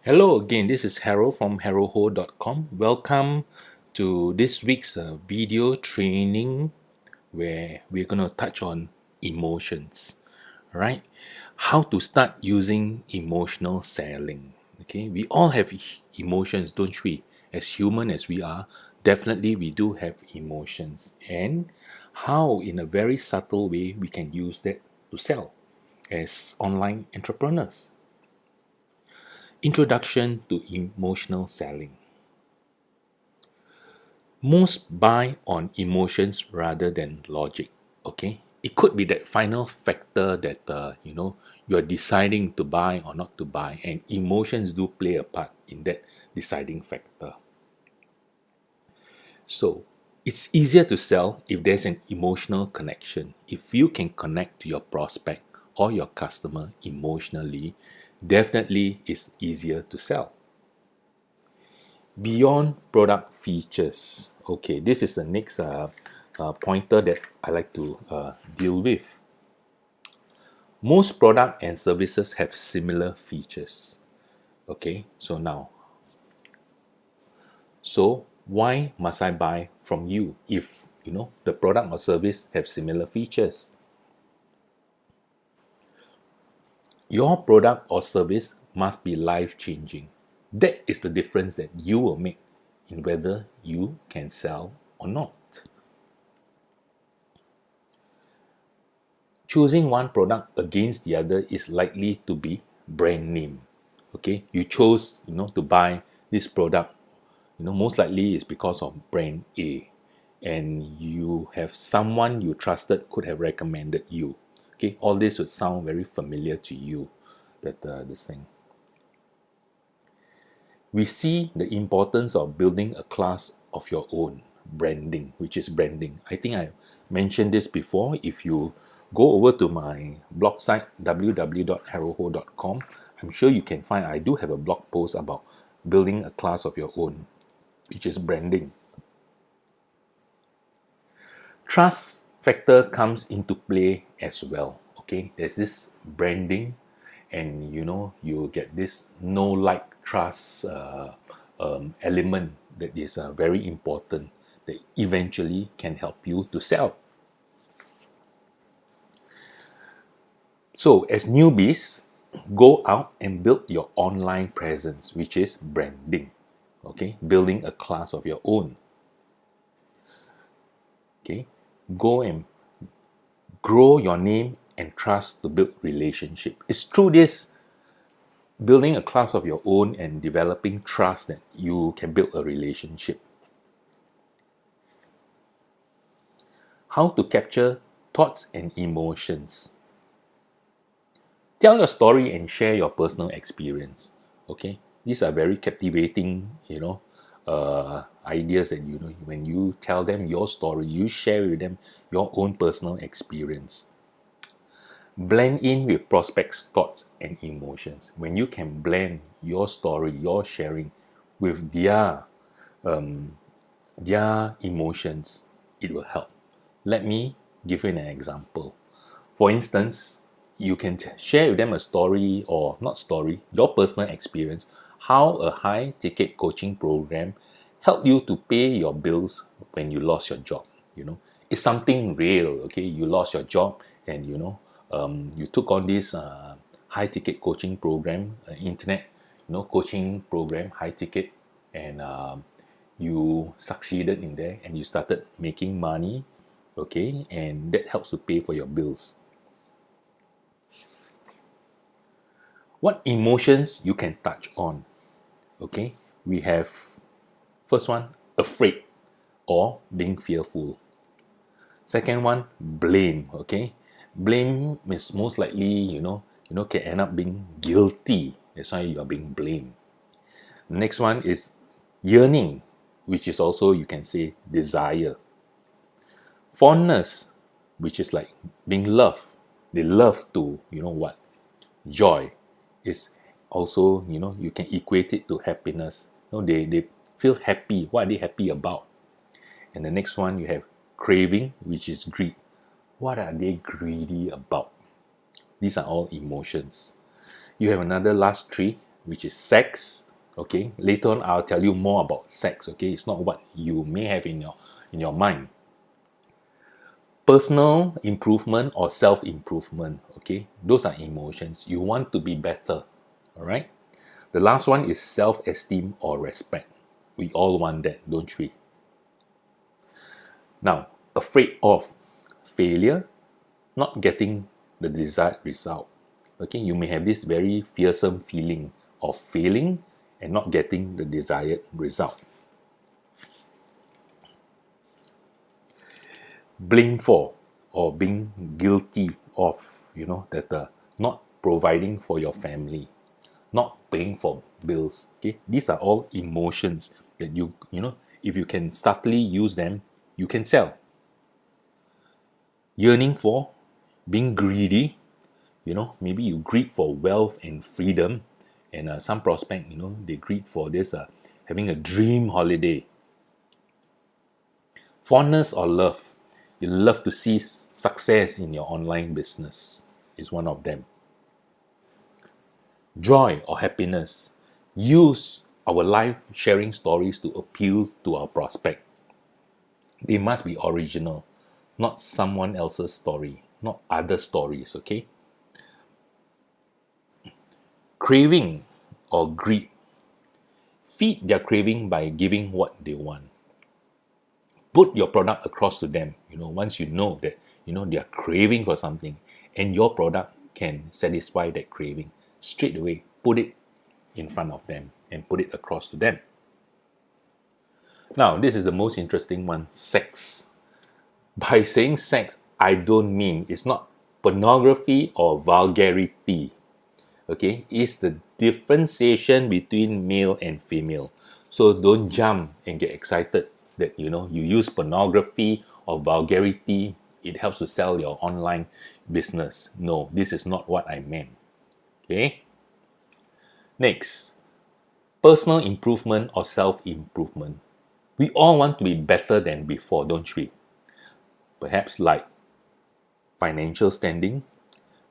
Hello again, this is Harold from haroldho.com. Welcome to this week's video training where we're going to touch on emotions, right? How to start using emotional selling. Okay, we all have emotions, don't we? As human as we are, definitely we do have emotions. And how, in a very subtle way, we can use that to sell as online entrepreneurs. Introduction to emotional selling. Most buy on emotions rather than logic. Okay, it could be that final factor that you're deciding to buy or not to buy, and emotions do play a part in that deciding factor. So it's easier to sell if there's an emotional connection. If you can connect to your prospect or your customer emotionally, definitely it's easier to sell. Beyond product features. Okay, this is the next pointer that I like to deal with. Most product and services have similar features. Okay, so why must I buy from you if the product or service have similar features? Your product or service must be life changing. That is the difference that you will make in whether you can sell or not. Choosing one product against the other is likely to be brand name. Okay, you chose to buy this product, most likely it's because of brand A, and you have someone you trusted could have recommended you. Okay, all this would sound very familiar to you, that this thing. We see the importance of building a class of your own, branding, which is branding. I think I mentioned this before. If you go over to my blog site www.haroldho.com, I'm sure you can find I do have a blog post about building a class of your own, which is branding. Trust factor comes into play as well. Okay, there's this branding, and you get this know, like, trust element that is very important, that eventually can help you to sell. So as newbies, go out and build your online presence, which is branding. Okay, building a class of your own. Okay, go and grow your name and trust to build relationship. It's through this building a class of your own and developing trust that you can build a relationship. How to capture thoughts and emotions. Tell your story and share your personal experience. Okay, these are very captivating, ideas that when you tell them your story, you share with them your own personal experience. Blend in with prospects' thoughts and emotions. When you can blend your story, your sharing with their emotions, it will help. Let me give you an example. For instance, you can share with them a story, or not story, your personal experience, how a high ticket coaching program helped you to pay your bills when you lost your job. It's something real. Okay, you lost your job, and you took on this high ticket coaching program, internet coaching program, high ticket, and you succeeded in there, and you started making money. Okay, and that helps to pay for your bills. What emotions you can touch on? Okay, we have, first one, afraid or being fearful. Second one, blame. Okay, blame is most likely can end up being guilty. That's why you are being blamed. Next one is yearning, which is also, you can say, desire. Fondness, which is like being loved. They love to, what? Joy is also, you can equate it to happiness. They feel happy. What are they happy about? And the next one, you have craving, which is greed. What are they greedy about? These are all emotions. You have another last three, which is sex. Okay, later on I'll tell you more about sex. Okay, it's not what you may have in your mind. Personal improvement or self-improvement. Okay, those are emotions. You want to be better. All right. The last one is self-esteem or respect. We all want that, don't we? Now, afraid of failure, not getting the desired result. Okay, you may have this very fearsome feeling of failing and not getting the desired result. Blame for or being guilty of, that not providing for your family, not paying for bills. Okay, these are all emotions that if you can subtly use them, you can sell. Yearning for, being greedy, maybe you greed for wealth and freedom, and some prospect, they greed for this having a dream holiday. Fondness or love, you love to see success in your online business, is one of them. Joy or happiness, use our life sharing stories to appeal to our prospect. They must be original, not someone else's story, not other stories. Okay. Craving or greed, feed their craving by giving what they want. Put your product across to them. Once you know that they are craving for something, and your product can satisfy that craving, straight away put it in front of them and put it across to them. Now, this is the most interesting one: sex. By saying sex, I don't mean it's not pornography or vulgarity. Okay, it's the differentiation between male and female. So don't jump and get excited that you use pornography or vulgarity. It helps to sell your online business. No, this is not what I meant. Okay. Next, personal improvement or self-improvement. We all want to be better than before, don't we? Perhaps like financial standing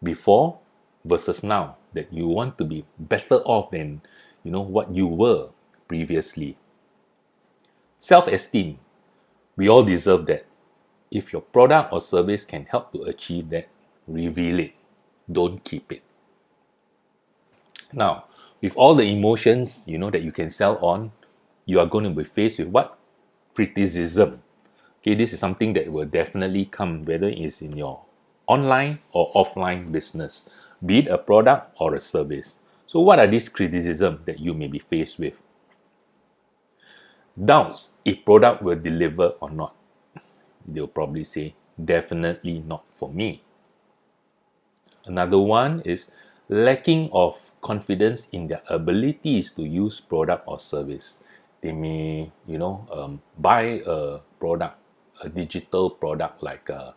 before versus now, that you want to be better off than what you were previously. Self-esteem, we all deserve that. If your product or service can help to achieve that, reveal it, don't keep it. Now, with all the emotions that you can sell on, you are going to be faced with what? Criticism. Okay, this is something that will definitely come, whether it's in your online or offline business, be it a product or a service. So what are these criticisms that you may be faced with? Doubts if product will deliver or not. They'll probably say, definitely not for me. Another one is lacking of confidence in their abilities to use product or service. They may, buy a product, a digital product like a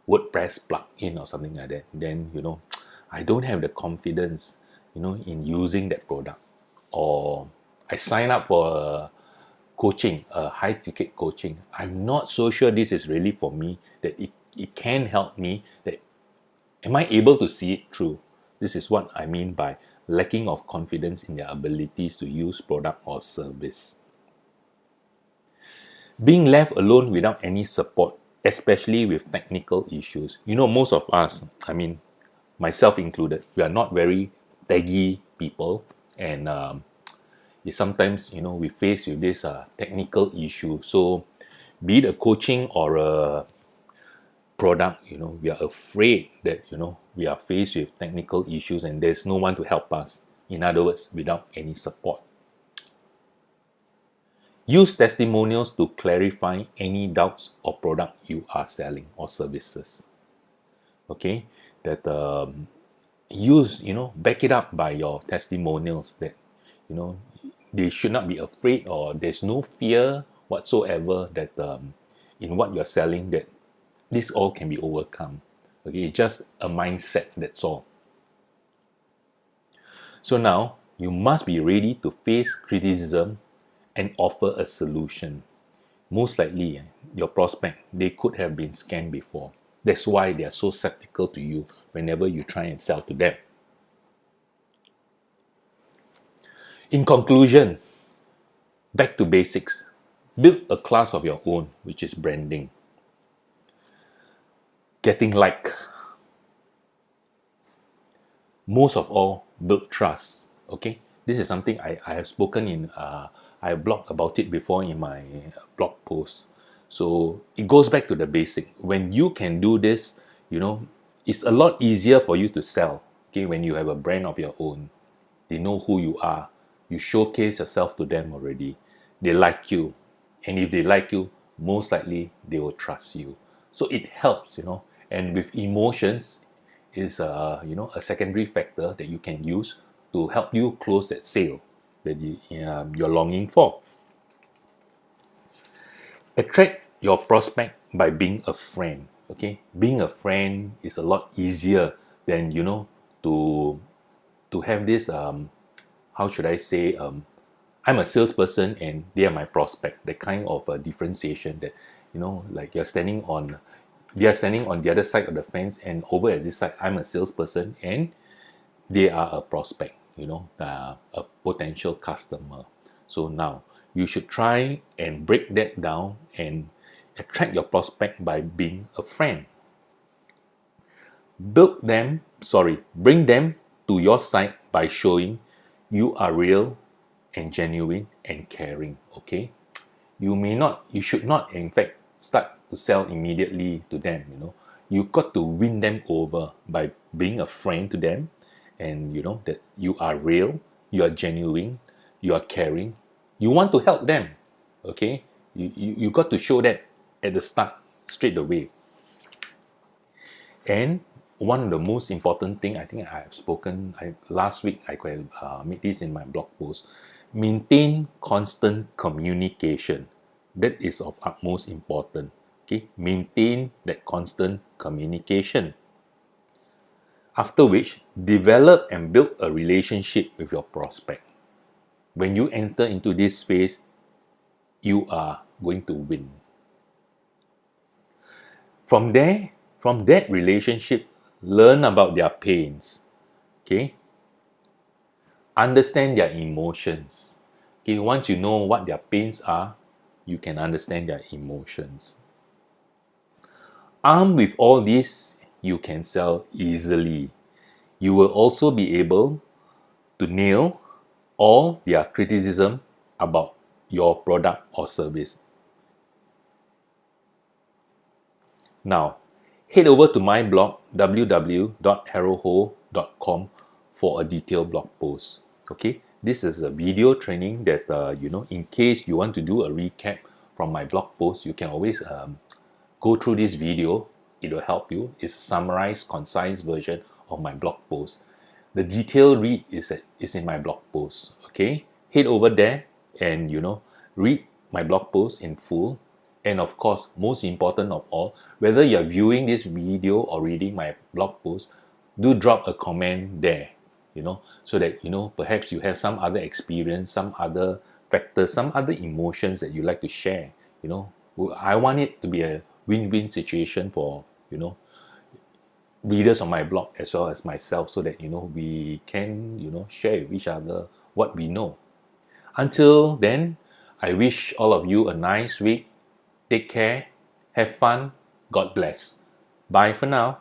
WordPress plugin or something like that. Then, I don't have the confidence, in using that product. Or I sign up for a coaching, a high ticket coaching. I'm not so sure this is really for me, that it can help me, that am I able to see it through? This is what I mean by lacking of confidence in their abilities to use product or service. Being left alone without any support, especially with technical issues. Most of us, myself included, we are not very techy people, and sometimes we face with this technical issue. So be it a coaching or a product, we are afraid that we are faced with technical issues and there's no one to help us. In other words, without any support. Use testimonials to clarify any doubts or product you are selling or services. Okay, that back it up by your testimonials, that they should not be afraid, or there's no fear whatsoever that in what you're selling, that this all can be overcome. Okay, it's just a mindset, that's all. So now you must be ready to face criticism and offer a solution. Most likely, your prospect, they could have been scammed before. That's why they are so skeptical to you whenever you try and sell to them. In conclusion, back to basics. Build a class of your own, which is branding. Getting like. Most of all, build trust. Okay, this is something I have spoken in, I blogged about it before in my blog post. So it goes back to the basic. When you can do this, it's a lot easier for you to sell. Okay, when you have a brand of your own, they know who you are. You showcase yourself to them already. They like you. And if they like you, most likely they will trust you. So it helps, And with emotions is a secondary factor that you can use to help you close that sale that you're longing for. Attract your prospect by being a friend. Okay, being a friend is a lot easier than to have this how should I say, I'm a salesperson and they are my prospect. The kind of differentiation that, like they are standing on the other side of the fence, and over at this side, I'm a salesperson and they are a prospect, a potential customer. So now you should try and break that down and attract your prospect by being a friend. Bring them to your side by showing you are real and genuine and caring. Okay, you should not, in fact, start to sell immediately to them. You got to win them over by being a friend to them, and that you are real, you are genuine, you are caring, you want to help them. Okay, you got to show that at the start, straight away. And one of the most important thing, I think I have spoken last week, I could have made this in my blog post. Maintain constant communication. That is of utmost importance. Okay, maintain that constant communication. After which, develop and build a relationship with your prospect. When you enter into this phase, you are going to win. From that relationship, learn about their pains. Okay, understand their emotions. Okay, once you know what their pains are, you can understand their emotions. Armed with all this, you can sell easily. You will also be able to nail all their criticism about your product or service. Now, head over to my blog, www.haroldho.com, for a detailed blog post. Okay, this is a video training that in case you want to do a recap from my blog post, you can always go through this video. It will help you. It's a summarized, concise version of my blog post. The detailed read is in my blog post. Okay, head over there and read my blog post in full. And of course, most important of all, whether you're viewing this video or reading my blog post, do drop a comment there, so that, perhaps you have some other experience, some other factors, some other emotions that you like to share. I want it to be a win-win situation for, readers on my blog as well as myself, so that, we can, share with each other what we know. Until then, I wish all of you a nice week. Take care, have fun, God bless. Bye for now.